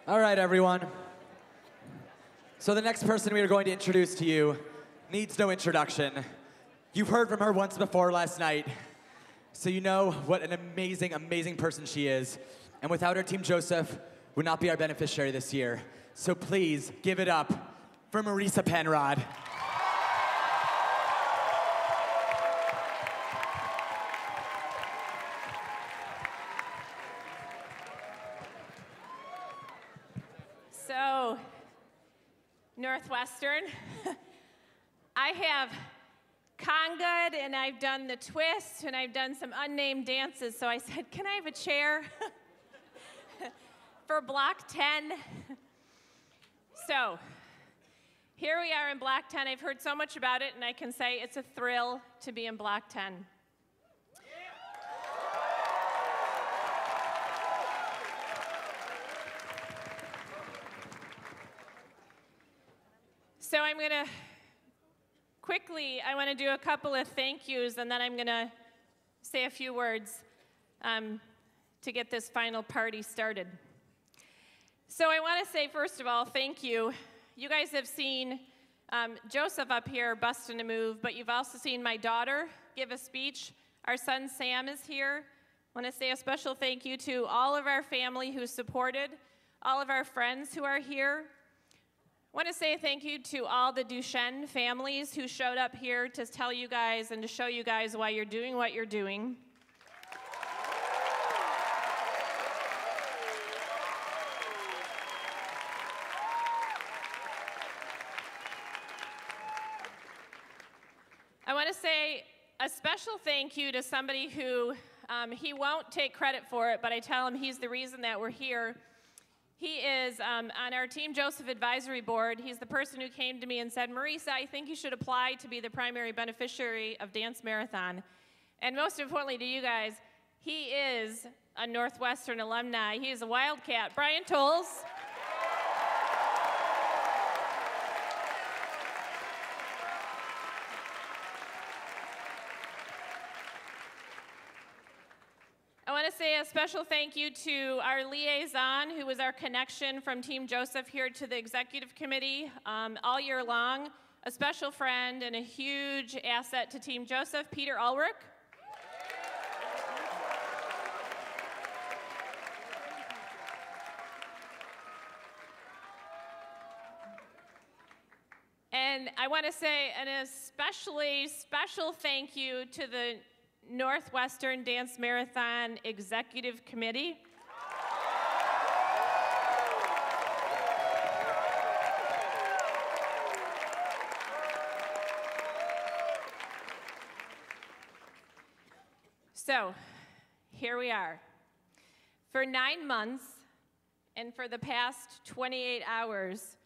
All right, everyone. So the next person we are going to introduce to you needs no introduction. You've heard from her once before last night, so you know what an amazing, amazing person she is. And without her, Team Joseph would not be our beneficiary this year. So please give it up for Marissa Penrod. So, Northwestern, I have congaed and I've done the twist and I've done some unnamed dances. So I said, can I have a chair for block 10? So, here we are in block 10. I've heard so much about it and I can say it's a thrill to be in block 10. So I'm going to quickly, I want to do a couple of thank yous, and then I'm going to say a few words to get this final party started. So I want to say, first of all, thank you. You guys have seen Joseph up here busting a move, but you've also seen my daughter give a speech. Our son Sam is here. I want to say a special thank you to all of our family who supported, all of our friends who are here. I want to say thank you to all the Duchenne families who showed up here to tell you guys and to show you guys why you're doing what you're doing. I want to say a special thank you to somebody who, he won't take credit for it, but I tell him he's the reason that we're here. He is on our Team Joseph Advisory Board. He's the person who came to me and said, Marissa, I think you should apply to be the primary beneficiary of Dance Marathon. And most importantly to you guys, he is a Northwestern alumni. He is a Wildcat. Brian Tolles. I want to say a special thank you to our liaison, who was our connection from Team Joseph here to the executive committee all year long. A special friend and a huge asset to Team Joseph, Peter Ulrich. And I want to say an especially special thank you to the Northwestern Dance Marathon Executive Committee. So, here we are. For 9 months, and for the past 28 hours,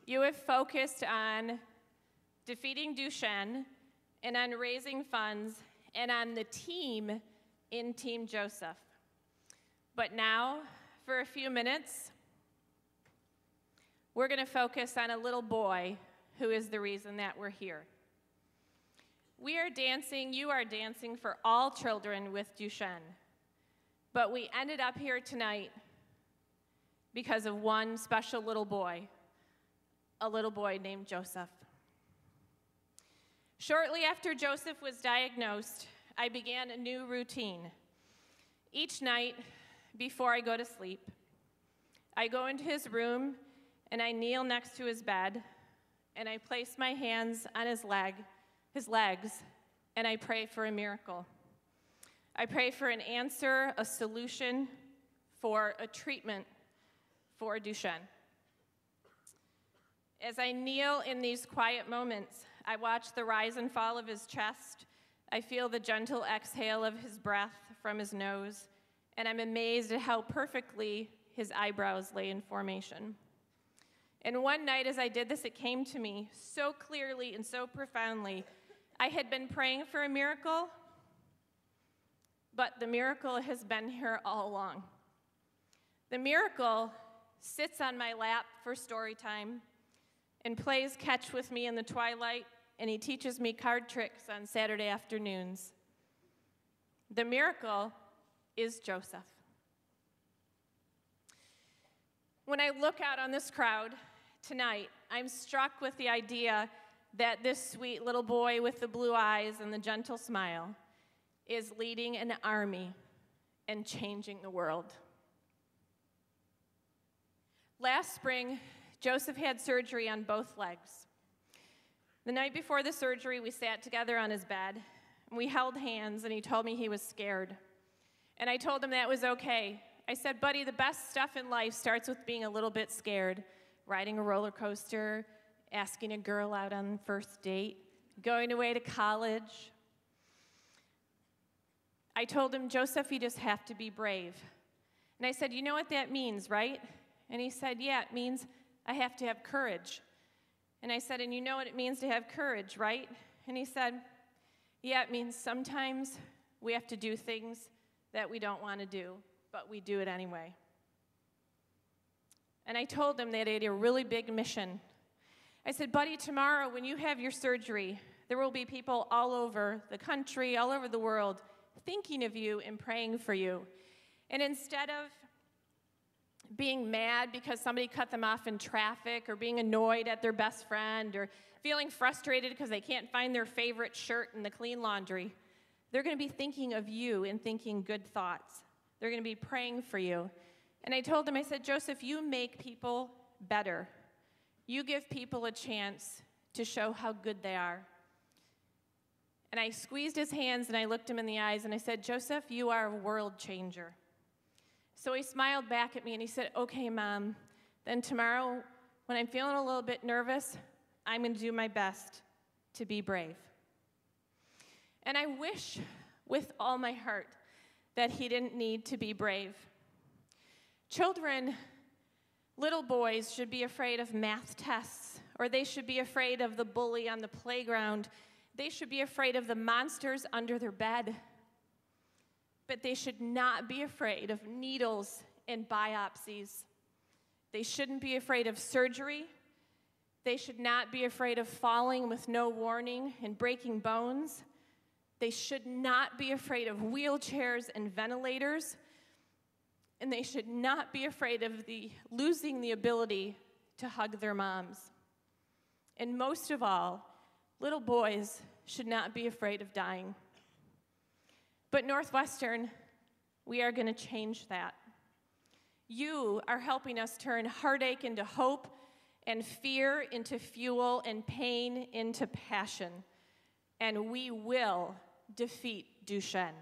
you have focused on defeating Duchenne and on raising funds and on the team in Team Joseph. But now, for a few minutes, we're going to focus on a little boy who is the reason that we're here. We are dancing, you are dancing for all children with Duchenne. But we ended up here tonight because of one special little boy, a little boy named Joseph. Shortly after Joseph was diagnosed, I began a new routine. Each night, before I go to sleep, I go into his room and I kneel next to his bed and I place my hands on his legs, and I pray for a miracle. I pray for an answer, a solution, for a treatment for Duchenne. As I kneel in these quiet moments, I watch the rise and fall of his chest. I feel the gentle exhale of his breath from his nose, and I'm amazed at how perfectly his eyebrows lay in formation. And one night as I did this, it came to me so clearly and so profoundly. I had been praying for a miracle, but the miracle has been here all along. The miracle sits on my lap for story time and plays catch with me in the twilight, and he teaches me card tricks on Saturday afternoons. The miracle is Joseph. When I look out on this crowd tonight, I'm struck with the idea that this sweet little boy with the blue eyes and the gentle smile is leading an army and changing the world. Last spring, Joseph had surgery on both legs. The night before the surgery, we sat together on his bed, and we held hands, and he told me he was scared. And I told him that was okay. I said, buddy, the best stuff in life starts with being a little bit scared. Riding a roller coaster, asking a girl out on the first date, going away to college. I told him, Joseph, you just have to be brave. And I said, you know what that means, right? And he said, yeah, it means I have to have courage. And I said, and you know what it means to have courage, right? And he said, yeah, it means sometimes we have to do things that we don't want to do, but we do it anyway. And I told him that he had a really big mission. I said, buddy, tomorrow when you have your surgery, there will be people all over the country, all over the world, thinking of you and praying for you. And instead of being mad because somebody cut them off in traffic, or being annoyed at their best friend, or feeling frustrated because they can't find their favorite shirt in the clean laundry, they're going to be thinking of you and thinking good thoughts. They're going to be praying for you. And I told him, I said, Joseph, you make people better. You give people a chance to show how good they are. And I squeezed his hands and I looked him in the eyes and I said, Joseph, you are a world changer. So he smiled back at me and he said, okay, Mom, then tomorrow when I'm feeling a little bit nervous, I'm going to do my best to be brave. And I wish with all my heart that he didn't need to be brave. Children, little boys, should be afraid of math tests, or they should be afraid of the bully on the playground. They should be afraid of the monsters under their bed. But they should not be afraid of needles and biopsies. They shouldn't be afraid of surgery. They should not be afraid of falling with no warning and breaking bones. They should not be afraid of wheelchairs and ventilators. And they should not be afraid of losing the ability to hug their moms. And most of all, little boys should not be afraid of dying. But Northwestern, we are going to change that. You are helping us turn heartache into hope, and fear into fuel, and pain into passion. And we will defeat Duchenne.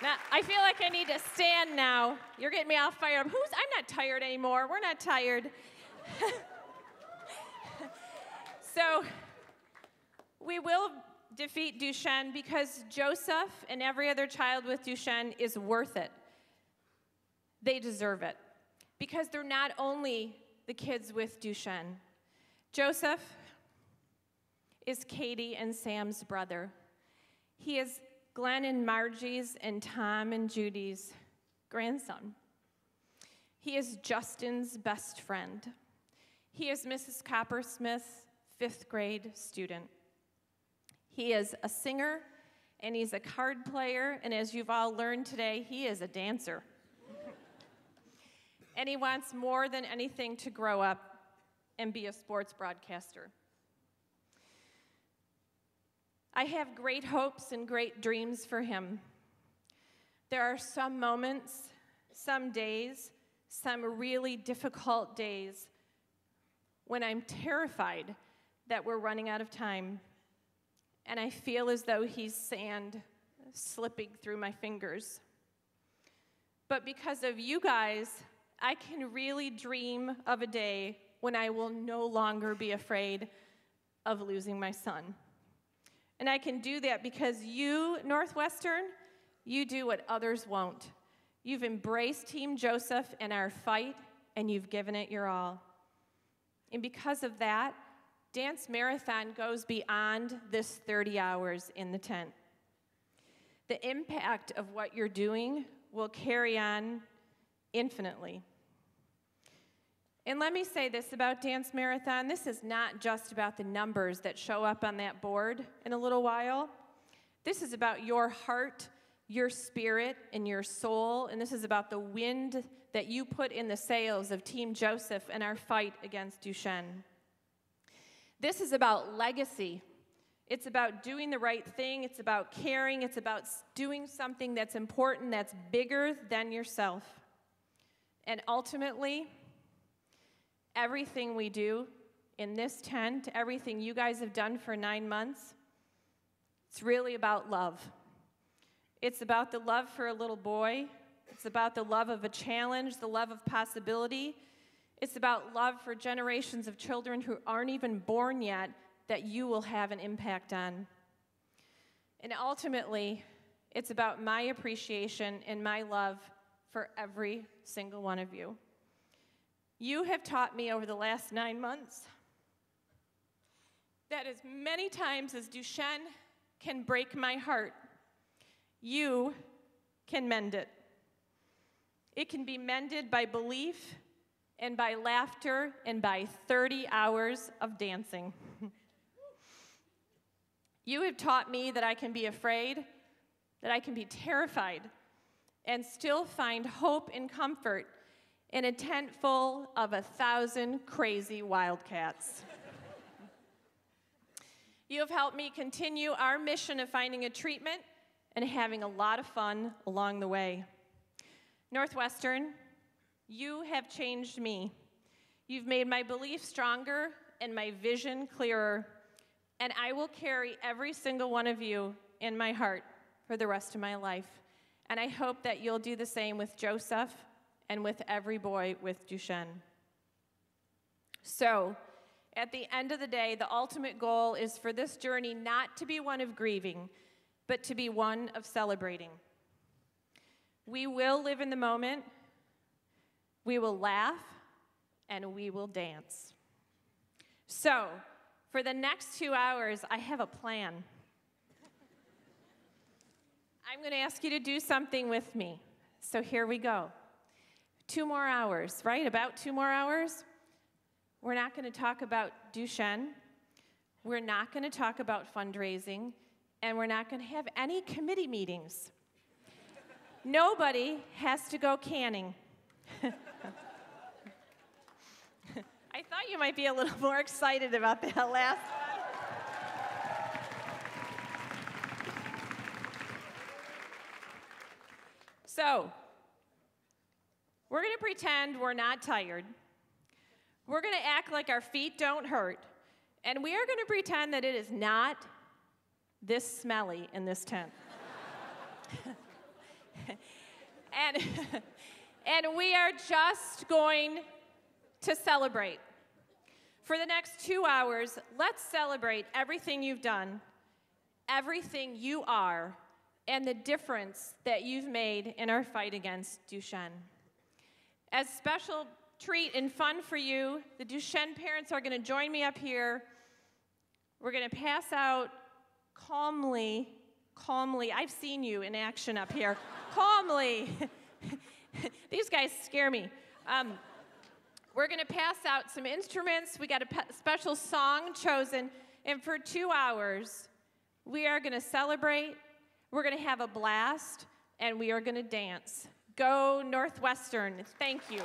Now, I feel like I need to stand now. You're getting me all fired up. I'm not tired anymore. We're not tired. So we will defeat Duchenne because Joseph and every other child with Duchenne is worth it. They deserve it because they're not only the kids with Duchenne. Joseph is Katie and Sam's brother. He is Glenn and Margie's and Tom and Judy's grandson. He is Justin's best friend. He is Mrs. Coppersmith's 5th grade student. He is a singer, and he's a card player, and as you've all learned today, he is a dancer. And he wants more than anything to grow up and be a sports broadcaster. I have great hopes and great dreams for him. There are some moments, some days, some really difficult days when I'm terrified that we're running out of time, and I feel as though he's sand slipping through my fingers. But because of you guys, I can really dream of a day when I will no longer be afraid of losing my son. And I can do that because you, Northwestern, you do what others won't. You've embraced Team Joseph and our fight, and you've given it your all. And because of that, Dance Marathon goes beyond this 30 hours in the tent. The impact of what you're doing will carry on infinitely. And let me say this about Dance Marathon. This is not just about the numbers that show up on that board in a little while. This is about your heart, your spirit, and your soul. And this is about the wind that you put in the sails of Team Joseph in our fight against Duchenne. This is about legacy. It's about doing the right thing. It's about caring. It's about doing something that's important, that's bigger than yourself. And ultimately, everything we do in this tent, everything you guys have done for 9 months, it's really about love. It's about the love for a little boy. It's about the love of a challenge, the love of possibility. It's about love for generations of children who aren't even born yet that you will have an impact on. And ultimately, it's about my appreciation and my love for every single one of you. You have taught me over the last 9 months that as many times as Duchenne can break my heart, you can mend it. It can be mended by belief and by laughter and by 30 hours of dancing. You have taught me that I can be afraid, that I can be terrified, and still find hope and comfort in a tent full of 1,000 crazy wildcats. You have helped me continue our mission of finding a treatment and having a lot of fun along the way. Northwestern, you have changed me. You've made my belief stronger and my vision clearer, and I will carry every single one of you in my heart for the rest of my life. And I hope that you'll do the same with Joseph and with every boy with Duchenne. So, at the end of the day, the ultimate goal is for this journey not to be one of grieving, but to be one of celebrating. We will live in the moment, we will laugh, and we will dance. So, for the next 2 hours, I have a plan. I'm going to ask you to do something with me. So here we go. 2 more hours, right? About 2 more hours. We're not going to talk about Duchenne. We're not going to talk about fundraising. And we're not going to have any committee meetings. Nobody has to go canning. I thought you might be a little more excited about that last one. So, we're going to pretend we're not tired. We're going to act like our feet don't hurt. And we are going to pretend that it is not this smelly in this tent. and we are just going to celebrate. For the next 2 hours, let's celebrate everything you've done, everything you are, and the difference that you've made in our fight against Duchenne. As special treat and fun for you, the Duchenne parents are going to join me up here. We're going to pass out calmly. I've seen you in action up here. Calmly. These guys scare me. We're going to pass out some instruments. We got a special song chosen. And for 2 hours, we are going to celebrate. We're going to have a blast. And we are going to dance. Go Northwestern. Thank you.